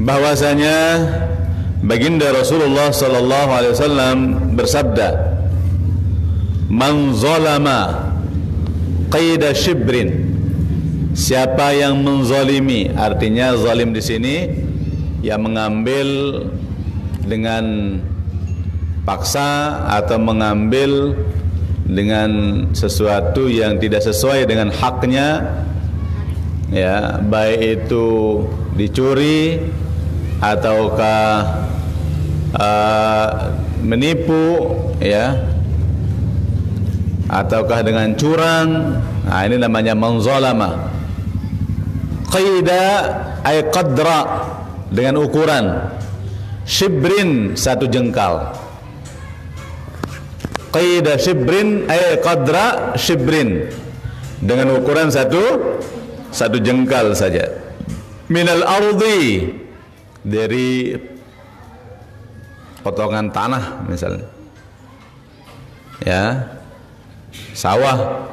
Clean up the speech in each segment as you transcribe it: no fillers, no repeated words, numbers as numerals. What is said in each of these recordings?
bahwasanya baginda Rasulullah sallallahu alaihi wasallam bersabda, "Man zalama qaida shibrin." Siapa yang menzalimi, artinya zalim di sini yang mengambil dengan paksa atau mengambil dengan sesuatu yang tidak sesuai dengan haknya, ya, baik itu dicuri ataukah menipu, ya, ataukah dengan curang. Nah, ini namanya manzalama. Qaida ay qadra, dengan ukuran. Shibrin, satu jengkal. Qaida shibrin ay qadra shibrin, dengan ukuran satu jengkal saja. Minal ardi, dari potongan tanah misalnya, ya, sawah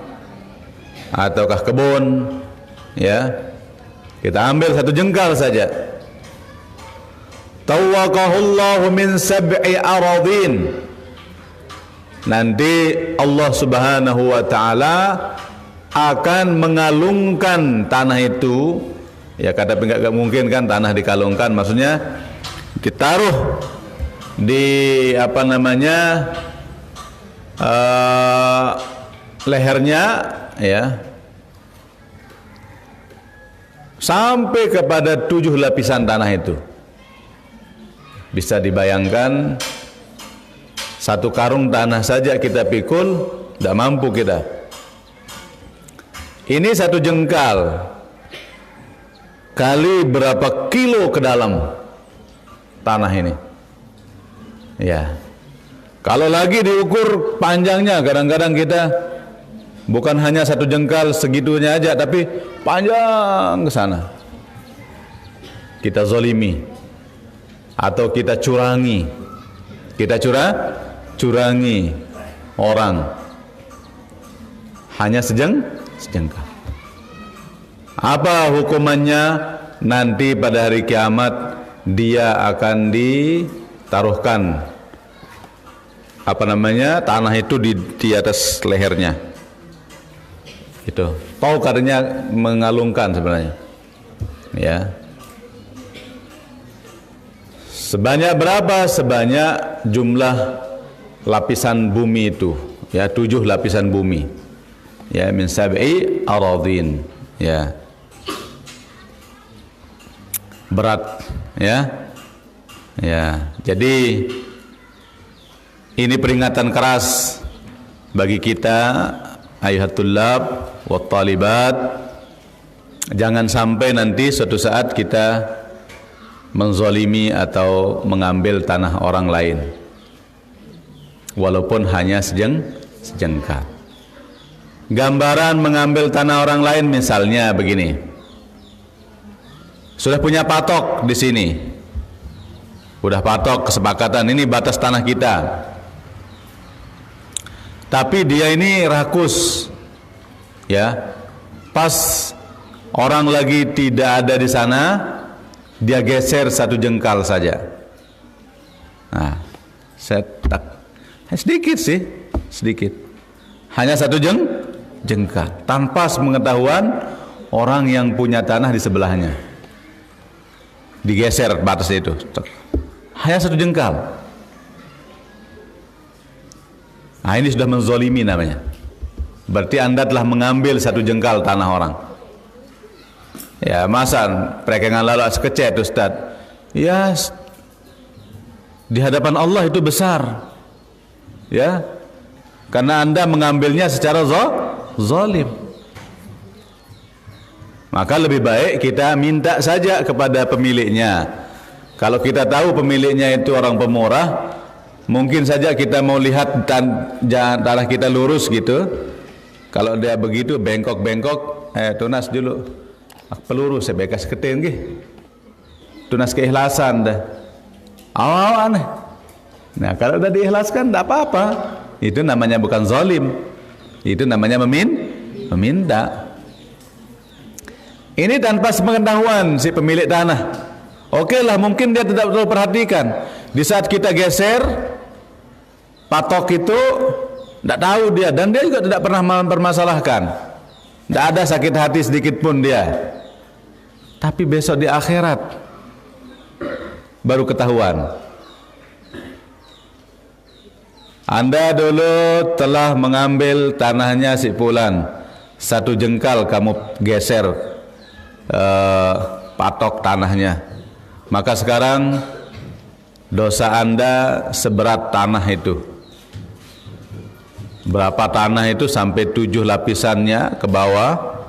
ataukah kebun, ya, kita ambil satu jengkal saja. Tawaqahullahu min sab'i aradin, nanti Allah subhanahu wa ta'ala akan mengalungkan tanah itu, ya, kata enggak mungkin kan tanah dikalungkan, maksudnya ditaruh di apa namanya lehernya, ya, sampai kepada 7 lapisan tanah itu. Bisa dibayangkan, satu karung tanah saja kita pikul, tidak mampu kita. Ini satu jengkal kali berapa kilo ke dalam tanah ini, ya. Kalau lagi diukur panjangnya, kadang-kadang kita bukan hanya satu jengkal segitunya aja, tapi panjang ke sana. Kita zalimi atau kita curangi, curangi orang hanya sejengkal. Apa hukumannya? Nanti pada hari kiamat dia akan ditaruhkan apa namanya tanah itu di atas lehernya. Itu tahu katanya mengalungkan sebenarnya, ya. Sebanyak berapa? Sebanyak jumlah lapisan bumi itu, ya, 7 lapisan bumi, ya, min sab'i aradin, ya, berat, ya, ya. Jadi ini peringatan keras bagi kita, ayuhat tullab wa talibat, jangan sampai nanti suatu saat kita menzalimi atau mengambil tanah orang lain walaupun hanya sejengkal. Gambaran mengambil tanah orang lain misalnya begini. Sudah punya patok di sini. Udah patok kesepakatan, ini batas tanah kita. Tapi dia ini rakus, ya. Pas orang lagi tidak ada di sana, dia geser satu jengkal saja. Nah, sedikit sih, sedikit. Hanya satu jengkal, tanpa pengetahuan orang yang punya tanah di sebelahnya. Digeser batas itu. Hanya satu jengkal. Nah, ini sudah menzalimi namanya. Berarti Anda telah mengambil satu jengkal tanah orang. Ya, masa perekangan lalu sekecet, Ustaz. Ya, di hadapan Allah itu besar. Ya, karena Anda mengambilnya secara zalim. Maka lebih baik kita minta saja kepada pemiliknya. Kalau kita tahu pemiliknya itu orang pemurah, mungkin saja kita mau lihat tanah kita lurus gitu. Kalau dia begitu bengkok-bengkok, tunas dulu. Peluru saya bekas ketin nggih. Tunas keikhlasan dah. Aneh. Nah, kalau udah diikhlaskan enggak apa-apa. Itu namanya bukan zalim. Itu namanya meminta. Ini tanpa sepengetahuan si pemilik tanah. Oke lah, mungkin dia tidak betul perhatikan. Di saat kita geser patok itu, tidak tahu dia, dan dia juga tidak pernah mempermasalahkan. Tidak ada sakit hati sedikit pun dia. Tapi besok di akhirat baru ketahuan. Anda dulu telah mengambil tanahnya si Fulan, 1 jengkal kamu geser patok tanahnya, maka sekarang dosa Anda seberat tanah itu. Berapa tanah itu? Sampai 7 lapisannya ke bawah,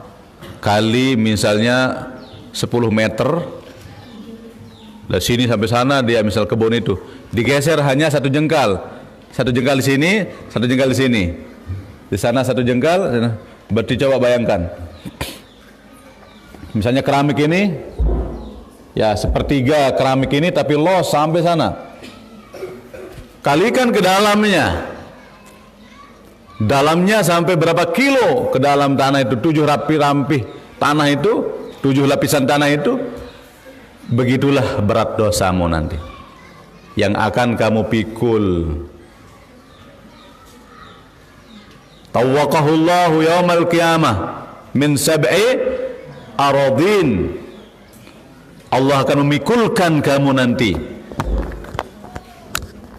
kali misalnya 10 meter, dari sini sampai sana dia misal kebun itu digeser hanya 1 jengkal. 1 jengkal di sini, 1 jengkal di sini, di sana 1 jengkal. Berarti coba bayangkan, misalnya keramik ini, ya 1/3 keramik ini, tapi los sampai sana. Kalikan ke dalamnya, dalamnya sampai berapa kilo ke dalam tanah itu, 7 rampih tanah itu, 7 lapisan tanah itu. Begitulah berat dosamu nanti yang akan kamu pikul. Tawwaqahullahu yaumal qiyamah min 7 aradin. Allah akan memikulkan kamu nanti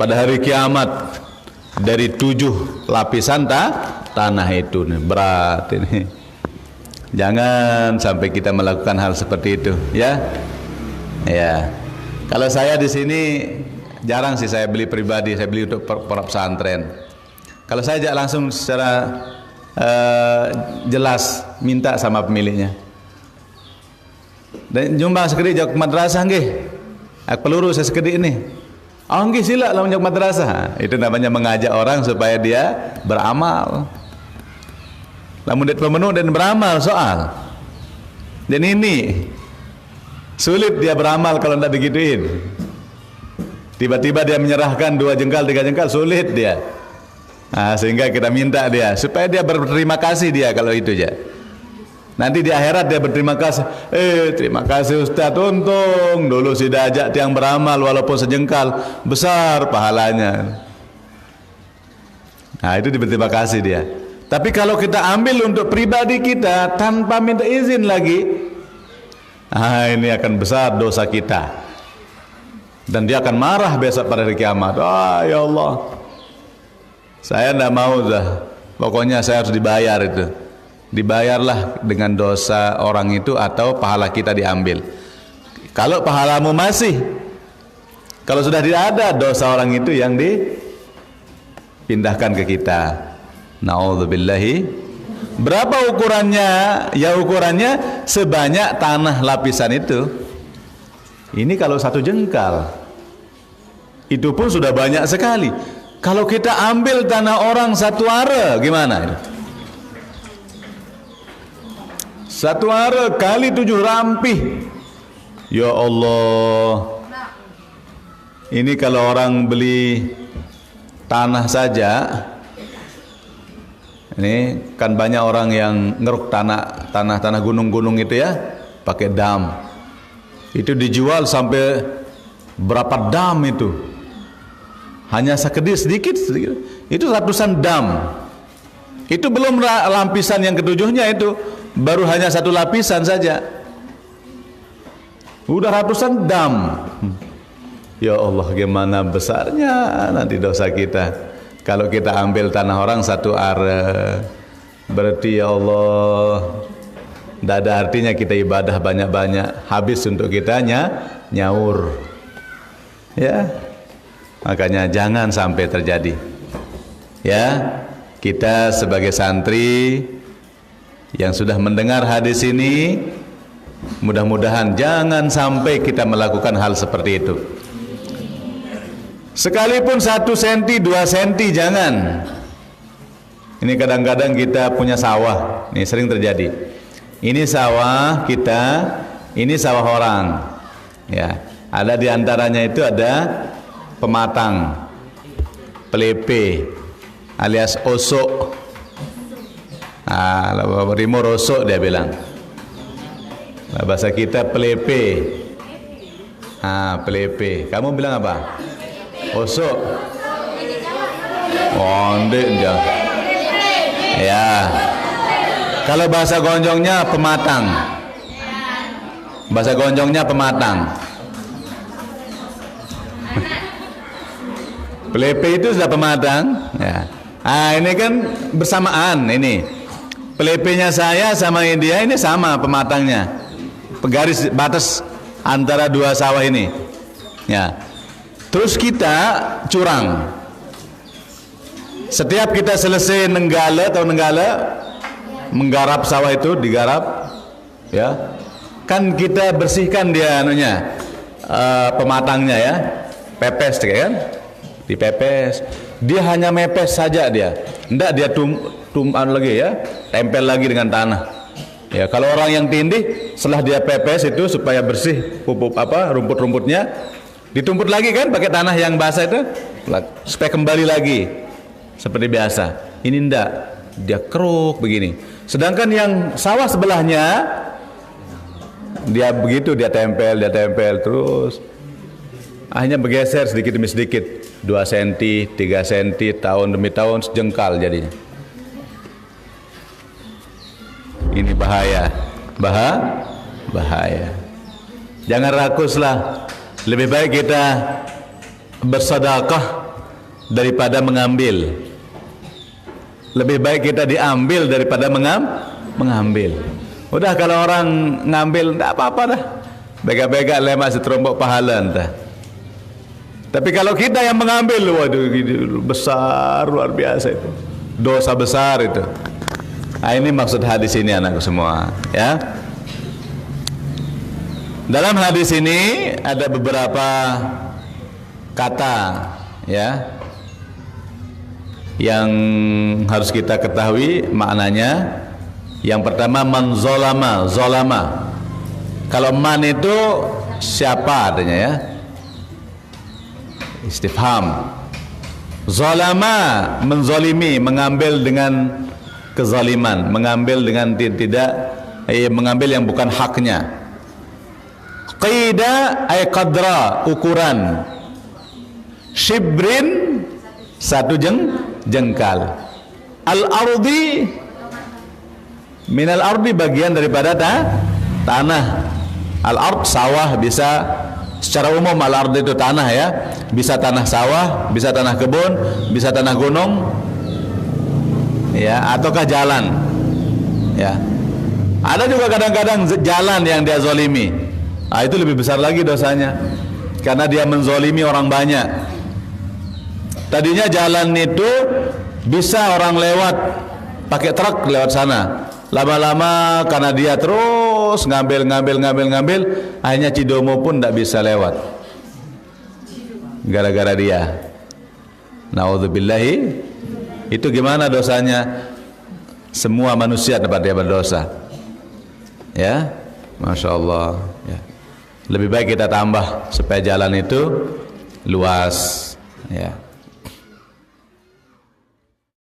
pada hari kiamat dari 7 lapisan tanah itu. Berat ini. Jangan sampai kita melakukan hal seperti itu, ya. Ya. Kalau saya di sini jarang sih saya beli pribadi, saya beli untuk para pesantren. Kalau saya ajak langsung secara jelas minta sama pemiliknya. Dan nyumbang sekedip jak madrasah nggih. Ak peluru saya sekedip ini. Oh nggih sila lamun jak madrasah. Itu namanya mengajak orang supaya dia beramal. Lamun dia pemenuh dan beramal soal. Dan ini sulit dia beramal kalau tidak digituin. Tiba-tiba dia menyerahkan 2 jengkal, 3 jengkal, sulit dia. Nah, sehingga kita minta dia supaya dia berterima kasih dia kalau itu aja. Nanti di akhirat dia berterima kasih. Terima kasih Ustaz, untung dulu sudah ajak tiang beramal walaupun sejengkal, besar pahalanya. Nah, itu berterima kasih dia. Tapi kalau kita ambil untuk pribadi kita tanpa minta izin lagi, ini akan besar dosa kita. Dan dia akan marah besok pada hari kiamat. Ya Allah, saya tidak mau dah. Pokoknya saya harus dibayar itu. Dibayarlah dengan dosa orang itu atau pahala kita diambil. Kalau pahalamu masih, kalau sudah tidak ada, dosa orang itu yang dipindahkan ke kita. Na'udzubillahi. Berapa ukurannya? Ya ukurannya sebanyak tanah lapisan itu. Ini kalau 1 jengkal, itu pun sudah banyak sekali. Kalau kita ambil tanah orang 1 are, gimana? 1 are kali 7 rampih. Ya Allah. Ini kalau orang beli tanah saja, ini kan banyak orang yang ngeruk tanah gunung-gunung itu ya, pakai dam. Itu dijual sampai berapa dam itu? Hanya sedikit, itu ratusan dam. Itu belum lapisan yang ketujuhnya, itu baru hanya 1 lapisan saja. Udah ratusan dam. Ya Allah, gimana besarnya nanti dosa kita kalau kita ambil tanah orang 1 are. Berarti ya Allah, tidak ada artinya kita ibadah banyak-banyak, habis untuk kita nyaur. Ya. Makanya jangan sampai terjadi. Ya, kita sebagai santri yang sudah mendengar hadis ini, mudah-mudahan jangan sampai kita melakukan hal seperti itu. Sekalipun 1 senti, 2 senti jangan. Ini kadang-kadang kita punya sawah, ini sering terjadi. Ini sawah kita, ini sawah orang. Ya, ada di antaranya itu ada pematang, pelepe, alias osok. Timur osok dia bilang. Bahasa kita pelepe. Pelepe. Kamu bilang apa? Usuk. Onde dia. Ya. Kalau bahasa Gonjongnya pematang. Bahasa Gonjongnya pematang. Pelepe itu sudah pematang. Ya. Ini kan bersamaan ini. Pelepenya saya sama India ini sama pematangnya. Garis batas antara dua sawah ini. Ya. Terus kita curang. Setiap kita selesai nenggala menggarap sawah itu, digarap, ya. Kan kita bersihkan dia anunya, pematangnya ya. Pepes kan? Dipepes. Dia hanya mepes saja dia. Enggak dia lagi ya, tempel lagi dengan tanah. Ya, kalau orang yang tindih setelah dia pepes itu supaya bersih rumput-rumputnya, ditumput lagi kan pakai tanah yang basah itu supaya kembali lagi seperti biasa. Ini enggak, dia keruk begini. Sedangkan yang sawah sebelahnya dia begitu, dia tempel terus. Hanya bergeser sedikit demi sedikit, 2 cm, 3 cm, tahun demi tahun sejengkal jadinya. Ini bahaya. Bahaya. Jangan rakuslah. Lebih baik kita bersedekah daripada mengambil. Lebih baik kita diambil daripada mengambil. Udah kalau orang ngambil enggak apa-apa dah. Bega-bega lemas seterombok pahala entah. Tapi kalau kita yang mengambil, waduh besar, luar biasa itu. Dosa besar itu. Ini maksud hadis ini anakku semua, ya. Dalam hadis ini ada beberapa kata, ya, yang harus kita ketahui maknanya. Yang pertama zolama. Kalau man itu siapa artinya ya? Istifham. Zolama menzolimi, mengambil dengan kezaliman, mengambil dengan mengambil yang bukan haknya. Qida ay qadra, ukuran. Shibrin, satu jengkal. Al-ardi, minal ardi, bagian daripada tanah. Al-ard, sawah, bisa secara umum al-ard itu tanah ya. Bisa tanah sawah, bisa tanah kebun, bisa tanah gunung, ya, ataukah jalan, ya. Ada juga kadang-kadang jalan yang dia zolimi. Itu lebih besar lagi dosanya, karena dia menzolimi orang banyak. Tadinya jalan itu bisa orang lewat pakai truk lewat sana. Lama-lama karena dia terus ngambil, akhirnya Cidomo pun tidak bisa lewat. Gara-gara dia. Naudzubillahi. Itu gimana dosanya? Semua manusia dapat dia berdosa. Ya, Masya Allah. Ya. Lebih baik kita tambah supaya jalan itu luas. Ya.